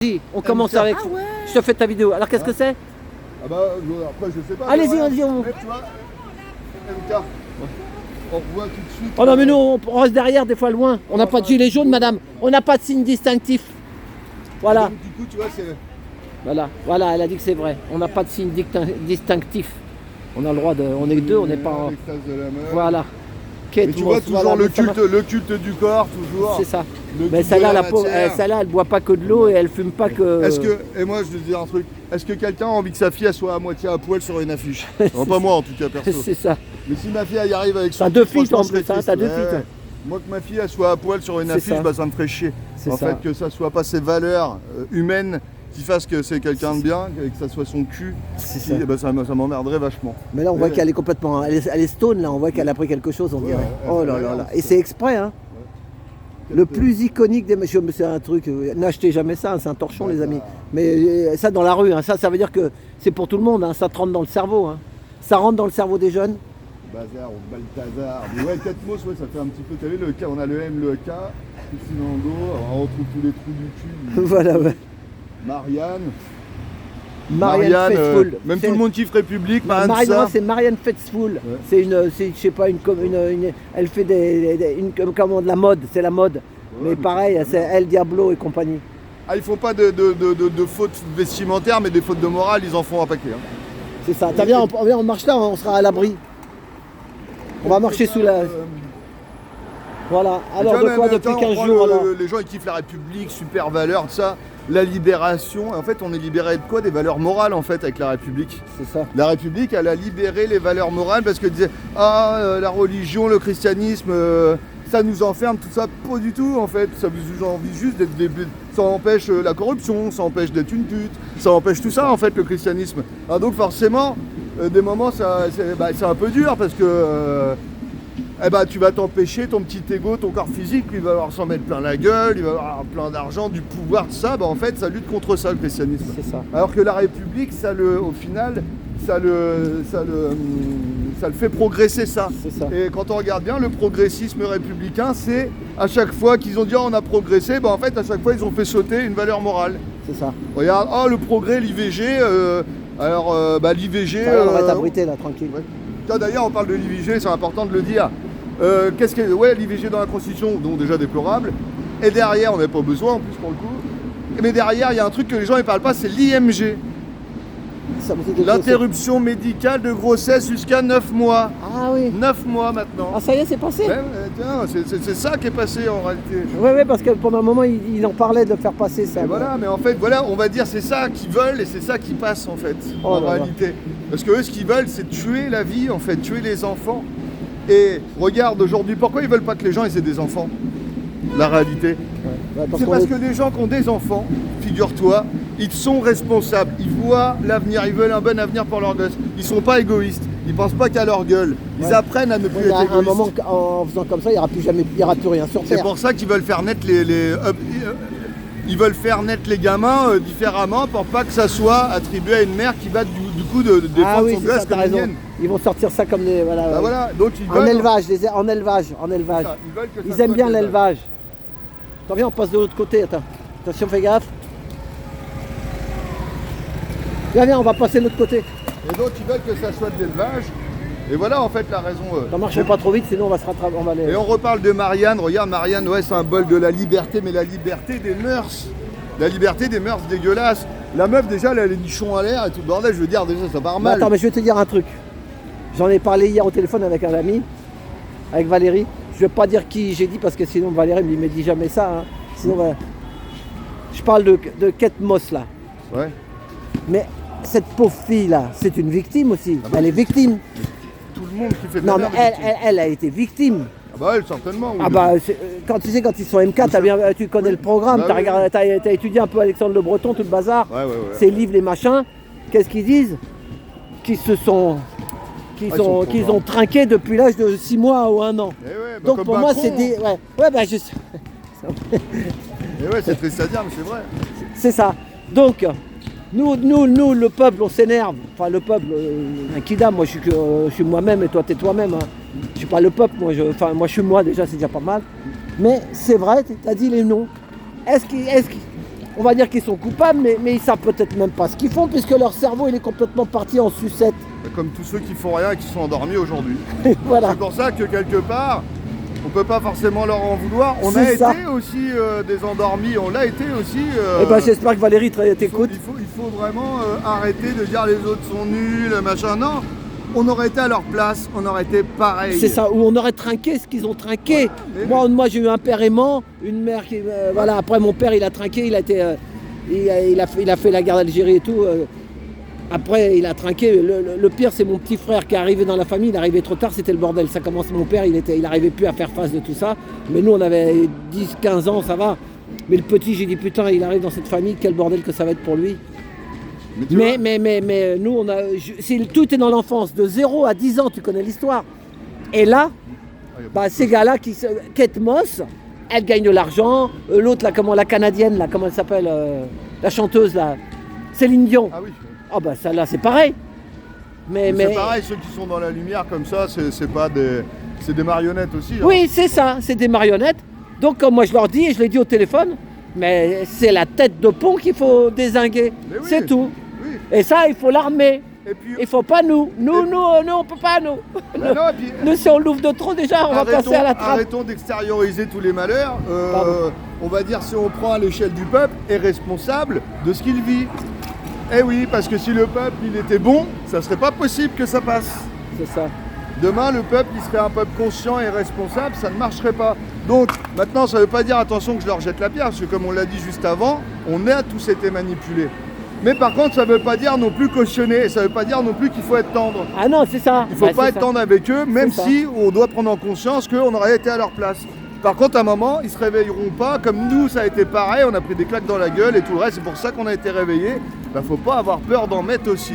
Vas-y, on commence avec. Ah ouais. Je te fais ta vidéo. Alors qu'est-ce que c'est? Ah bah après je sais pas. Allez-y, mais vas-y, on- mais tu vois, MK, on voit tout de suite. Oh non mais nous on reste derrière des fois loin. On n'a pas de gilet jaune madame. On n'a pas de signe distinctif. Voilà. Donc, du coup tu vois c'est. Voilà, elle a dit que c'est vrai. On n'a pas de signe distinctif. On a le droit de. On est que deux, on n'est pas. en- L'extase de la meuf. Voilà. Mais Kate tu vois Moss, toujours voilà, le mais ça va. culte du corps, toujours. C'est ça. Le Mais culte celle-là, de la pauvre, matière. celle-là, elle boit pas que de l'eau et elle fume pas que. Est-ce que, et moi je te dis un truc, est-ce que quelqu'un a envie que sa fille elle soit à moitié à poil sur une affiche? Non, pas moi en tout cas perso. C'est ça. Mais si ma fille elle y arrive avec son. T'as deux filles, franchement, toi, en je serais plus, hein, triste. t'as deux Ouais, filles, toi. ouais. Moi que ma fille elle soit à poil sur une C'est affiche, ça. bah ça me ferait chier. C'est En ça. fait que ça soit pas ses valeurs humaines qui fassent que c'est quelqu'un de bien, et que ça soit son cul, C'est qui, ça. bah, ça m'emmerderait vachement. Mais là, on voit Ouais. qu'elle est complètement. Elle est stone, là. On voit qu'elle a pris quelque chose, on dirait. ouais, Oh là ouais, là là. ouais. Et c'est exprès, hein. Le plus iconique des messieurs, c'est un truc. N'achetez jamais ça, hein, c'est un torchon, Ouais, les ça- amis. Mais ça, dans la rue, hein, ça veut dire que c'est pour tout le monde, hein, ça te rentre dans le cerveau. Hein. Ça rentre dans le cerveau des jeunes. Bazar ou Balthazar. Mais ouais, Catmos, ouais, ça fait un petit peu. T'as vu le K, on a le M, le K, Piscinando, on retrouve tous les trous du cul. Voilà, ouais. Marianne. Marianne Faithfull. Même C'est- tout le monde kiffe République, Non, Marianne Marianne, ça. c'est Marianne Faithfull. Ouais. C'est une, je sais pas, elle fait comment, de la mode, c'est la mode. Mais mais pareil, c'est c'est El Diablo et compagnie. Ah, ils font pas de fautes vestimentaires, mais des fautes de morale, ils en font un paquet. Hein. C'est ça. T'as bien, on marche là, on sera à l'abri. On va marcher sous la. Voilà. Alors Tu vois, de quoi même, depuis attends, 15 on prend jours le- alors les gens ils kiffent la République, super valeur, tout ça. La libération. En fait, on est libéré de quoi? Des valeurs morales en fait avec la République. C'est ça. La République, elle a libéré les valeurs morales parce qu'elle disait la religion, le christianisme, ça nous enferme, tout ça. Pas du tout en fait. Ça vous envie juste d'être ça empêche la corruption, ça empêche d'être une pute, ça empêche tout ça en fait le christianisme. Alors, donc forcément, des moments c'est un peu dur parce que tu vas t'empêcher ton petit ego, ton corps physique, il va avoir s'en mettre plein la gueule, il va avoir plein d'argent, du pouvoir, tout ça. En fait, ça lutte contre ça le christianisme. C'est ça. Alors que la République, au final, ça le fait progresser ça. C'est ça. Et quand on regarde bien, le progressisme républicain, c'est à chaque fois qu'ils ont dit on a progressé, en fait à chaque fois ils ont fait sauter une valeur morale. C'est ça. Regarde, le progrès, l'IVG, l'IVG. Ça, on va t'abriter là, tranquille. Ouais. Tiens, d'ailleurs, on parle de l'IVG, c'est important de le dire. L'IVG dans la Constitution, donc déjà déplorable. Et derrière, on n'avait pas besoin en plus pour le coup. Mais derrière, il y a un truc que les gens ne parlent pas, c'est l'IMG. Ça me dit quelque chose. L'interruption médicale de grossesse jusqu'à 9 mois. Ah oui. 9 mois maintenant. Ah ça y est, c'est passé. Ouais, tiens, c'est ça qui est passé en réalité. Ouais, parce que pendant un moment, il en parlait de le faire passer ça. Et voilà, mais en fait, on va dire c'est ça qu'ils veulent et c'est ça qui passe en fait, Oh en là là. réalité. Parce que eux, ce qu'ils veulent, c'est tuer la vie, en fait, tuer les enfants. Et regarde aujourd'hui, pourquoi ils veulent pas que les gens aient des enfants? La réalité. Ouais, C'est qu'on parce est- que des gens qui ont des enfants, figure-toi, ils sont responsables, ils voient l'avenir, ils veulent un bon avenir pour leurs gosses. Ils sont pas égoïstes, ils pensent pas qu'à leur gueule. Ils Ouais. apprennent à ne plus Mais être à un égoïstes. moment, en faisant comme ça, il n'y aura plus rien sur C'est Terre. pour ça qu'ils veulent faire naître ils veulent faire naître les gamins différemment pour pas que ça soit attribué à une mère qui va du coup de défendre Ah oui, son c'est gosse ça, t'as comme une raison. hyène. Ils vont sortir ça comme des. Voilà, Bah voilà, donc ils En veulent élevage, en élevage. ça, ils veulent que ça Ils aiment soit bien de l'élevage. Attends, viens, on passe de l'autre côté. Attends. Attention, fais gaffe. Viens, on va passer de l'autre côté. Et donc ils veulent que ça soit de l'élevage. Et voilà en fait la raison. Ne marchez pas trop vite, sinon on va se rattraper. On va aller. Et on reparle de Marianne. Regarde, Marianne, ouais, symbole de la liberté, mais la liberté des mœurs. La liberté des mœurs dégueulasses. La meuf, déjà, elle a les nichons à l'air et tout le bordel. Je veux dire, déjà, ça part Mais mal. attends, mais je vais te dire un truc. J'en ai parlé hier au téléphone avec un ami, avec Valérie. Je vais pas dire qui j'ai dit parce que sinon Valérie me dit jamais ça. Hein. Sinon, voilà. Je parle de Kate Moss là. Ouais. Mais cette pauvre fille là, c'est une victime aussi. Elle est victime. Tout le monde qui fait de la Non, mais merde. elle a été victime. Ah bah elle, certainement. oui. Ah bah, quand ils sont MK, tu connais le programme, Bah t'as oui. regardé, t'as étudié un peu Alexandre Le Breton, tout le bazar, Ouais. ses livres, les machins. Qu'est-ce qu'ils disent? Qu'ils ils sont ont trinqué depuis l'âge de 6 mois ou 1 an. Eh ouais, bah Donc comme pour moi, Macron. c'est des. Ouais, bah, Eh ouais, c'est triste à dire, mais c'est vrai. c'est ça. Donc, nous, le peuple, on s'énerve. Enfin, le peuple, un kidam, moi, je suis moi-même et toi, t'es toi-même. Hein. Je suis pas le peuple, moi, moi, je suis moi déjà, c'est déjà pas mal. Mais c'est vrai, t'as dit les noms. on va dire qu'ils sont coupables, mais ils savent peut-être même pas ce qu'ils font, puisque leur cerveau il est complètement parti en sucette. Comme tous ceux qui font rien et qui sont endormis aujourd'hui. Voilà. C'est pour ça que quelque part, on peut pas forcément leur en vouloir. On a C'est ça. été aussi des endormis, on l'a été aussi. Eh ben, j'espère que Valérie t'écoute. Il faut vraiment arrêter de dire les autres sont nuls, machin. Non, on aurait été à leur place, on aurait été pareil. C'est ça, où on aurait trinqué ce qu'ils ont trinqué. Moi j'ai eu un père aimant, une mère qui... voilà, après mon père il a trinqué, il a été... il a fait la guerre d'Algérie et tout. Après il a trinqué. Le pire c'est mon petit frère qui est arrivé dans la famille, il est arrivé trop tard, c'était le bordel. Ça commence, mon père il n'arrivait plus à faire face de tout ça. Mais nous on avait 10-15 ans, ça va. Mais le petit, j'ai dit putain, il arrive dans cette famille, quel bordel que ça va être pour lui. Mais nous, tout est dans l'enfance. De 0 à 10 ans, tu connais l'histoire. Et là, ces gars-là, Kate Moss, elle gagne de l'argent. L'autre, là, la canadienne, là, comment elle s'appelle, la chanteuse, là, Céline Dion. Ah oui. Ah bah ça là, c'est pareil. Mais C'est pareil, ceux qui sont dans la lumière comme ça, c'est des marionnettes aussi. Hein. Oui, c'est ça, c'est des marionnettes. Donc, comme moi je leur dis, et je l'ai dit au téléphone, mais c'est la tête de pont qu'il faut dézinguer. Oui, c'est tout. Oui. Et ça, il faut l'armer. Et puis, Il faut pas nous. Nous, on peut pas, nous. bah non, et puis, Nous, si on l'ouvre de trop, déjà, on va passer à la trappe. arrêtons d'extérioriser tous les malheurs. On va dire, si on prend à l'échelle du peuple, est responsable de ce qu'il vit. Eh oui, parce que si le peuple, il était bon, ça serait pas possible que ça passe. C'est ça. Demain, le peuple, il serait un peuple conscient et responsable, ça ne marcherait pas. Donc, maintenant, ça ne veut pas dire, attention, que je leur jette la pierre, parce que comme on l'a dit juste avant, on a tous été manipulés. Mais par contre, ça ne veut pas dire non plus cautionner, ça ne veut pas dire non plus qu'il faut être tendre. Ah non, c'est ça. Il ne faut pas être tendre avec eux, même C'est ça. si on doit prendre en conscience qu'on aurait été à leur place. Par contre, à un moment, ils ne se réveilleront pas, comme nous, ça a été pareil, on a pris des claques dans la gueule et tout le reste, c'est pour ça qu'on a été réveillés. Il ne faut pas avoir peur d'en mettre aussi.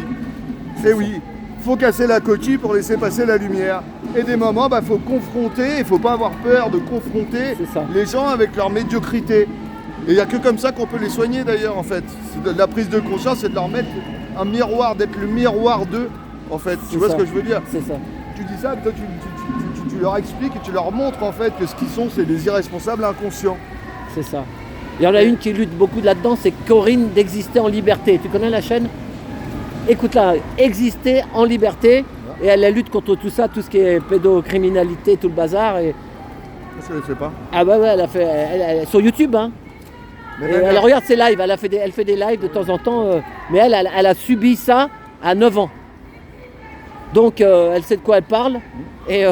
Et oui, faut casser la coquille pour laisser passer la lumière. Et des moments, faut confronter, il faut pas avoir peur de confronter les gens avec leur médiocrité. Et il n'y a que comme ça qu'on peut les soigner d'ailleurs en fait. C'est de la prise de conscience, c'est de leur mettre un miroir, d'être le miroir d'eux en fait. Tu vois ce que je veux dire? C'est ça. Tu dis ça, toi tu leur expliques et tu leur montres en fait que ce qu'ils sont, c'est des irresponsables inconscients. C'est ça. Il y en a une qui lutte beaucoup là-dedans, c'est Corinne d'Exister en Liberté. Tu connais la chaîne? Écoute-la, Exister en liberté. Et elle lutte contre tout ça, tout ce qui est pédocriminalité, tout le bazar. Et... Je ne sais pas. Ah bah ouais, elle a fait, elle sur YouTube, hein. Mais Et elle regarde ses lives, elle fait des lives de temps en temps, mais elle a subi ça à 9 ans. Donc elle sait de quoi elle parle. Et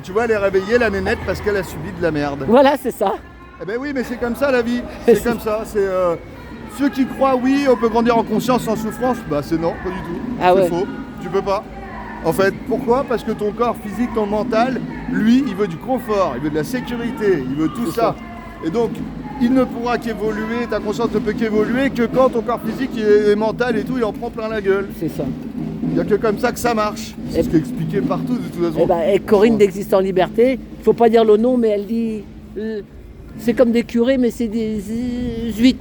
tu vois, elle est réveillée, la nénette, parce qu'elle a subi de la merde. voilà, c'est ça. Eh ben oui, mais c'est comme ça la vie. C'est comme ça. C'est ceux qui croient, oui, on peut grandir en conscience sans souffrance. Bah c'est non, pas du tout. Ah c'est ouais. faux. Tu peux pas. En fait, pourquoi? Parce que ton corps physique, ton mental, lui, il veut du confort, il veut de la sécurité, il veut tout ça. Et donc, il ne pourra qu'évoluer, ta conscience ne peut qu'évoluer que quand ton corps physique et mental et tout, il en prend plein la gueule. C'est ça. Il n'y a que comme ça que ça marche. C'est ce qui est expliqué partout de toute façon. Et Corinne d'Exister en liberté, il faut pas dire le nom, mais elle dit, c'est comme des curés, mais c'est des zuites.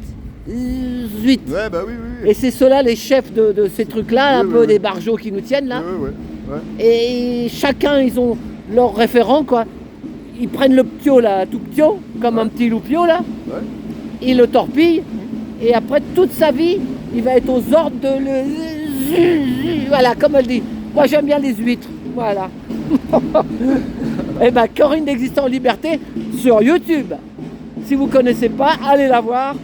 Ouais, bah oui. Et c'est ceux-là les chefs de ces trucs-là, Oui, un peu oui. des barjots qui nous tiennent là. Ouais. Et chacun, ils ont leur référent, quoi. Ils prennent le ptio, là, tout ptio, comme un petit loupio, là. Ouais. Ils le torpillent. Et après, toute sa vie, il va être aux ordres de le... Voilà, comme elle dit. Moi, j'aime bien les huîtres. Voilà. Et ben, Corinne d'Exister en liberté sur YouTube. Si vous ne connaissez pas, allez la voir.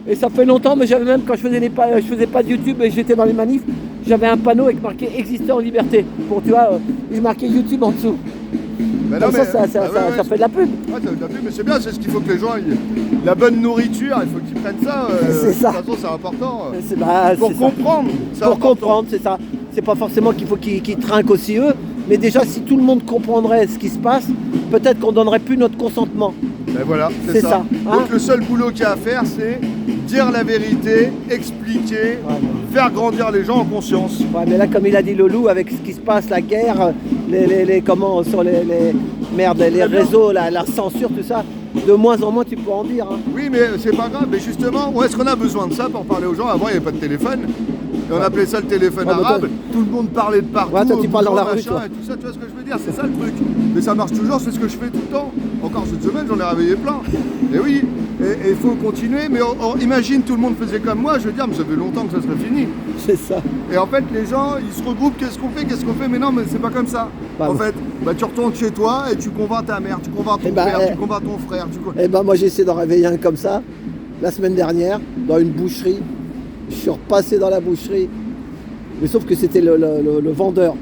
Et ça fait longtemps, mais j'avais même, quand je faisais pas de YouTube et j'étais dans les manifs, j'avais un panneau avec marqué Exister en liberté. Pour, tu vois, je marquais YouTube en dessous. Mais Comme non, ça fait de la pub. Ouais, ça fait de la pub, mais c'est bien, c'est ce qu'il faut que les gens la bonne nourriture, il faut qu'ils prennent ça. C'est ça. De toute façon, c'est important. Pour comprendre. Pour comprendre, c'est ça. C'est pas forcément qu'il faut qu'ils trinquent aussi eux, mais déjà, si tout le monde comprendrait ce qui se passe, peut-être qu'on donnerait plus notre consentement. Ben voilà, C'est ça. Hein? Donc le seul boulot qu'il y a à faire, c'est dire la vérité, expliquer, faire grandir les gens en conscience. Ouais, mais là, comme il a dit Lolou, avec ce qui se passe, la guerre, comment sur les réseaux, la censure, tout ça, de moins en moins tu peux en dire. Hein. Oui, mais c'est pas grave. Mais justement, où est-ce qu'on a besoin de ça pour parler aux gens? Avant, il n'y avait pas de téléphone. Et on appelait ça le téléphone arabe. Tout le monde parlait de partout. Ouais, toi, tu parles dans la rue, machin, toi. et tout ça, tu vois ce que je veux dire? C'est ça le truc. Mais ça marche toujours, c'est ce que je fais tout le temps. Encore cette semaine, j'en ai réveillé plein. Et oui, Et il faut continuer, mais imagine tout le monde faisait comme moi, je veux dire, mais ça fait longtemps que ça serait fini. C'est ça. Et en fait, les gens, ils se regroupent, qu'est-ce qu'on fait, mais non, mais c'est pas comme ça. Bah, en fait, tu retournes chez toi et tu convaincs ta mère, tu convaincs ton père, tu convaincs ton frère. Moi j'ai essayé d'en réveiller un comme ça, la semaine dernière, dans une boucherie. Je suis repassé dans la boucherie, mais sauf que c'était le vendeur.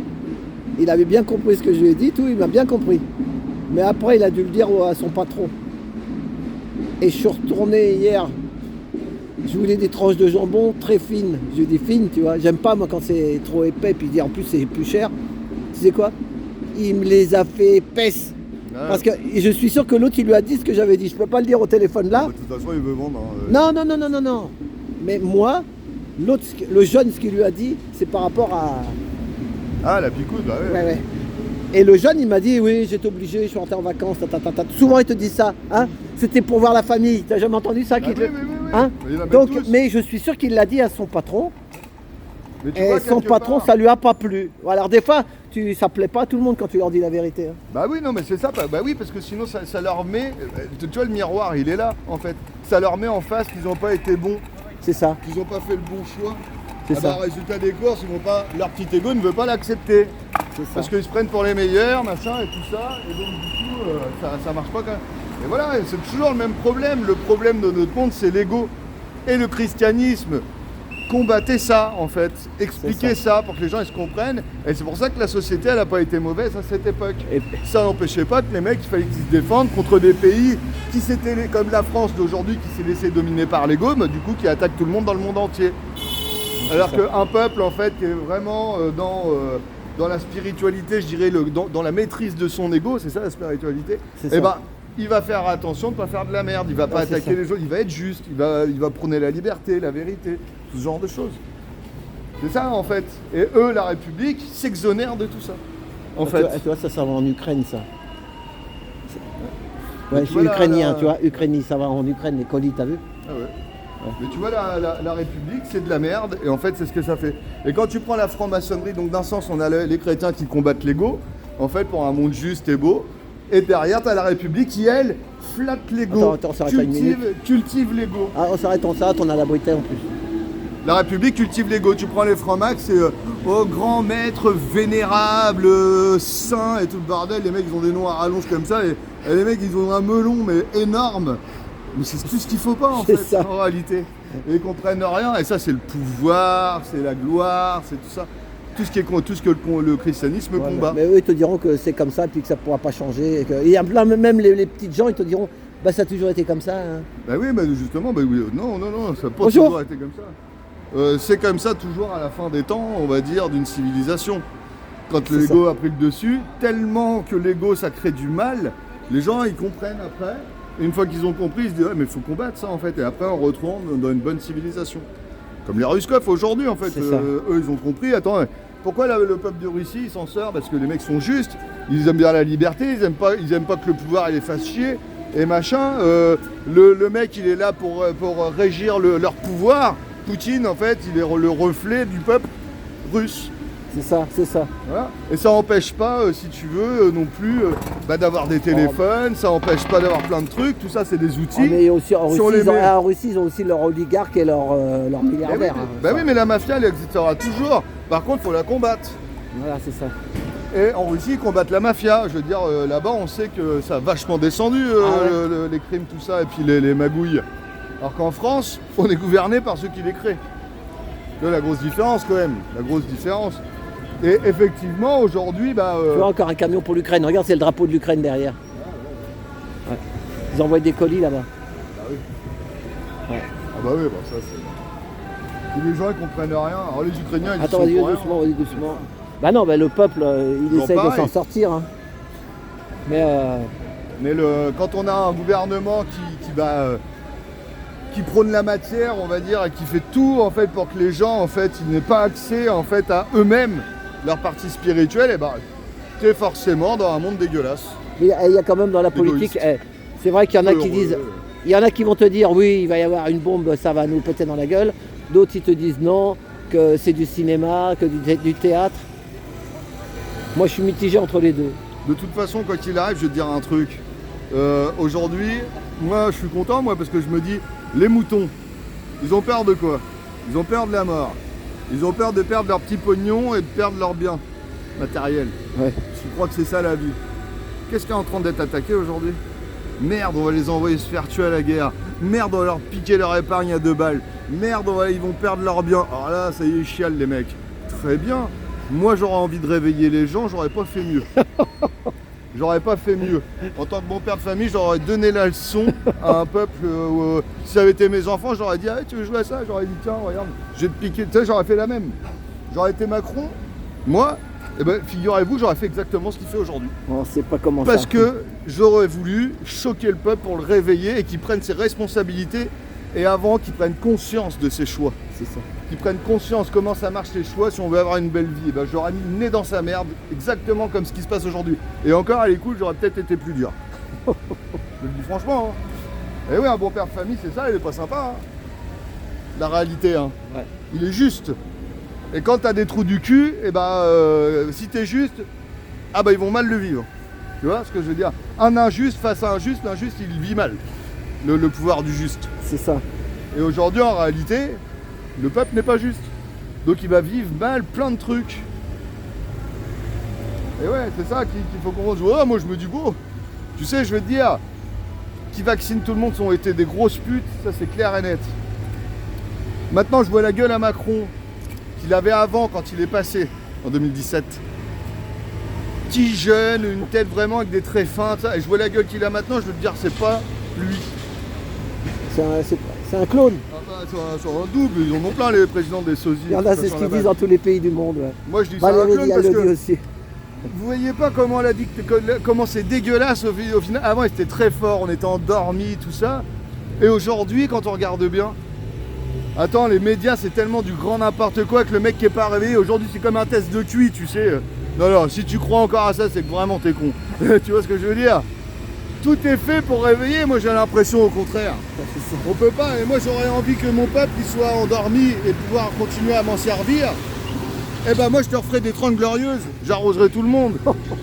Il avait bien compris ce que je lui ai dit, tout, il m'a bien compris. Mais après, il a dû le dire à son patron. Et je suis retourné hier. Je voulais des tranches de jambon très fines. Je lui ai dit fines, tu vois. J'aime pas moi quand c'est trop épais. Puis il dit en plus c'est plus cher. Tu sais quoi? Il me les a fait épaisses. Ouais. Parce que je suis sûr que l'autre il lui a dit ce que j'avais dit. Je peux pas le dire au téléphone là. De toute façon il veut vendre. Hein, Non. Mais moi, l'autre, le jeune, ce qu'il lui a dit, c'est par rapport à. Ah la picouse, bah ouais. Ouais. Et le jeune, il m'a dit, oui, j'étais obligé, je suis rentré en vacances, Souvent, il te dit ça, hein. C'était pour voir la famille. T'as jamais entendu ça? Oui. Hein? Donc, mais je suis sûr qu'il l'a dit à son patron. Et son patron, ça lui a pas plu. Alors, des fois, ça plaît pas à tout le monde quand tu leur dis la vérité. Hein. Bah oui, non, mais c'est ça. Bah oui, parce que sinon, ça leur met... Tu vois, le miroir, il est là, en fait. Ça leur met en face qu'ils n'ont pas été bons. C'est ça. Qu'ils n'ont pas fait le bon choix. C'est ça. Résultat des courses, ils vont pas, leur petit ego ne veut pas l'accepter. Parce qu'ils se prennent pour les meilleurs, machin, et tout ça. Et donc, du coup, ça marche pas quand même. Et voilà, c'est toujours le même problème. Le problème de notre monde, c'est l'ego. Et le christianisme combattait ça, en fait. Expliquait ça pour que les gens ils se comprennent. Et c'est pour ça que la société, elle n'a pas été mauvaise à cette époque. Et ça n'empêchait pas que les mecs, il fallait qu'ils se défendent contre des pays qui s'étaient, comme la France d'aujourd'hui, qui s'est laissé dominer par l'ego, mais du coup, qui attaque tout le monde dans le monde entier. Alors qu'un peuple, en fait, qui est vraiment dans la spiritualité, je dirais, dans la maîtrise de son ego, c'est ça la spiritualité, et ben, il va faire attention de ne pas faire de la merde, il va pas attaquer les autres, il va être juste, il va prôner la liberté, la vérité, tout ce genre de choses. C'est ça, en fait. Et eux, la République, s'exonèrent de tout ça. En fait. Tu vois, ça va en Ukraine, ça. Ouais, je suis ukrainien, tu vois, Ukraine, ça va en Ukraine, les colis, t'as vu? Ah ouais. Mais tu vois, la République, c'est de la merde, et en fait, c'est ce que ça fait. Et quand tu prends la franc-maçonnerie, donc d'un sens, on a les chrétiens qui combattent l'ego, en fait, pour un monde juste et beau, et derrière, tu as la République qui, elle, flatte l'ego, cultive l'ego. Ah, on s'arrête, on a la bruité en plus. La République cultive l'ego. Tu prends les francs-macs, c'est grand maître, vénérable, saint et tout le bordel. Les mecs, ils ont des noms à rallonge comme ça, et les mecs, ils ont un melon, mais énorme. Mais c'est tout ce qu'il faut pas en fait, en réalité. Et ils comprennent rien. Et ça, c'est le pouvoir, c'est la gloire, c'est tout ça. Tout ce que le christianisme combat. Mais eux, ils te diront que c'est comme ça, puis que ça ne pourra pas changer. Il y a plein, même les petites gens, ils te diront, bah ça a toujours été comme ça. Hein. Bah oui, mais justement, bah oui, non, ça n'a pas toujours été comme ça. C'est comme ça toujours à la fin des temps, on va dire, d'une civilisation. Quand l'ego a pris le dessus, tellement que l'ego, ça crée du mal, les gens, ils comprennent après. Et une fois qu'ils ont compris, ils se disent ouais, mais il faut combattre ça en fait. Et après, on retourne dans une bonne civilisation. Comme les Ruskov aujourd'hui en fait. Eux, ils ont compris. Attends, pourquoi le peuple de Russie il s'en sort? Parce que les mecs sont justes. Ils aiment bien la liberté. Ils aiment pas que le pouvoir il les fasse chier et machin. Le mec, il est là pour régir leur pouvoir. Poutine en fait, il est le reflet du peuple russe. C'est ça. Voilà. Et ça n'empêche pas, si tu veux, non plus d'avoir des téléphones, ça n'empêche pas d'avoir plein de trucs, tout ça c'est des outils. Mais aussi, en Russie, ils ont aussi leur oligarque et leur milliardaire. Oui, mais la mafia, elle existera toujours. Par contre, il faut la combattre. Voilà, c'est ça. Et en Russie, ils combattent la mafia. Je veux dire, là-bas, on sait que ça a vachement descendu, les crimes, tout ça, et puis les magouilles. Alors qu'en France, on est gouverné par ceux qui les créent. C'est la grosse différence quand même, Et effectivement, aujourd'hui, Tu vois encore un camion pour l'Ukraine. Regarde, c'est le drapeau de l'Ukraine derrière. Ouais. Ils envoient des colis là-bas. Ah oui. Ouais. Ah bah oui, ça c'est... Les gens ils comprennent rien. Alors les Ukrainiens ils Attends, vas-y doucement. Bah non, le peuple, il essaie de s'en sortir. Hein. Mais quand on a un gouvernement qui prône la matière, on va dire, et qui fait tout en fait pour que les gens en fait ils n'aient pas accès en fait à eux-mêmes leur partie spirituelle, et t'es forcément dans un monde dégueulasse. Mais il y a quand même dans la politique, c'est vrai qu'il y en a qui disent, il y en a qui vont te dire oui, il va y avoir une bombe, ça va nous péter dans la gueule. D'autres ils te disent non, que c'est du cinéma, que du théâtre. Moi je suis mitigé entre les deux. De toute façon, quoi qu'il arrive, je vais te dire un truc. Aujourd'hui, moi je suis content moi parce que je me dis, les moutons, ils ont peur de quoi? Ils ont peur de la mort. Ils ont peur de perdre leur petit pognon et de perdre leurs biens matériels. Ouais. Je crois que c'est ça la vie. Qu'est-ce qui est en train d'être attaqué aujourd'hui? Merde, on va les envoyer se faire tuer à la guerre. Merde, on va leur piquer leur épargne à 2 balles. Merde, ils vont perdre leurs biens. Alors là, ça y est, ils chialent les mecs. Très bien. Moi, j'aurais envie de réveiller les gens, j'aurais pas fait mieux. J'aurais pas fait mieux. En tant que bon père de famille, j'aurais donné la leçon à un peuple. Si ça avait été mes enfants, j'aurais dit, ah, tu veux jouer à ça? J'aurais dit, tiens, regarde, je vais te piquer. Tu sais, j'aurais fait la même. J'aurais été Macron. Moi, eh ben, figurez-vous, j'aurais fait exactement ce qu'il fait aujourd'hui. On sait pas comment Parce ça. que j'aurais voulu choquer le peuple pour le réveiller et qu'il prenne ses responsabilités et avant qu'il prenne conscience de ses choix. C'est ça. Qu'ils prennent conscience comment ça marche les choix si on veut avoir une belle vie. Et ben, j'aurais mis le nez dans sa merde, exactement comme ce qui se passe aujourd'hui. Et encore à l'écoute, j'aurais peut-être été plus dur. Je le dis franchement. Hein. Et oui, un bon père de famille, c'est ça, il est pas sympa. Hein. La réalité, hein. Ouais. Il est juste. Et quand t'as des trous du cul, et ben, si t'es juste, ah bah ils vont mal le vivre. Tu vois ce que je veux dire? Un injuste face à un juste, l'injuste il vit mal. Le pouvoir du juste. C'est ça. Et aujourd'hui, en réalité, le peuple n'est pas juste. Donc il va vivre mal plein de trucs. Et ouais, c'est ça qu'il faut comprendre. Oh, moi je me dis, bon, tu sais, je vais te dire, qui vaccine tout le monde ont été des grosses putes, ça c'est clair et net. Maintenant, je vois la gueule à Macron qu'il avait avant quand il est passé en 2017. Petit jeune, une tête vraiment avec des traits fins, ça. Et je vois la gueule qu'il a maintenant, je veux te dire, c'est pas lui. C'est un clone. Ah bah, c'est un double, ils en ont plein les présidents des sosies. Il y en a, c'est ce qu'ils disent dans tous les pays du monde. Ouais. Moi je dis ça à un Valérie clone parce le dit que aussi. vous voyez pas comment comment c'est dégueulasse au final. Avant c'était très fort, on était endormis, tout ça. Et aujourd'hui, quand on regarde bien, attends, les médias c'est tellement du grand n'importe quoi que le mec qui est pas réveillé, aujourd'hui c'est comme un test de QI, tu sais. Non, non, si tu crois encore à ça, c'est que vraiment t'es con. Tu vois ce que je veux dire? Tout est fait pour réveiller, moi j'ai l'impression au contraire. On peut pas, et moi j'aurais envie que mon peuple il soit endormi et pouvoir continuer à m'en servir. Eh ben moi je te referai des 30 glorieuses, j'arroserai tout le monde.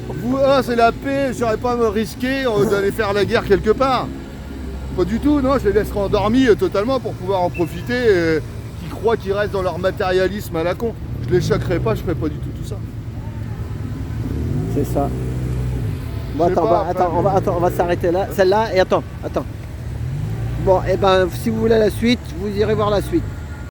Vous, ah c'est la paix, j'aurais pas à me risquer d'aller faire la guerre quelque part. Pas du tout, non, je les laisserai endormis totalement pour pouvoir en profiter, qui croient qu'ils restent dans leur matérialisme à la con. Je les choquerai pas, je ferai pas du tout ça. C'est ça. Bon, on va s'arrêter là. Celle-là, et attends. Bon, et ben, si vous voulez la suite, vous irez voir la suite.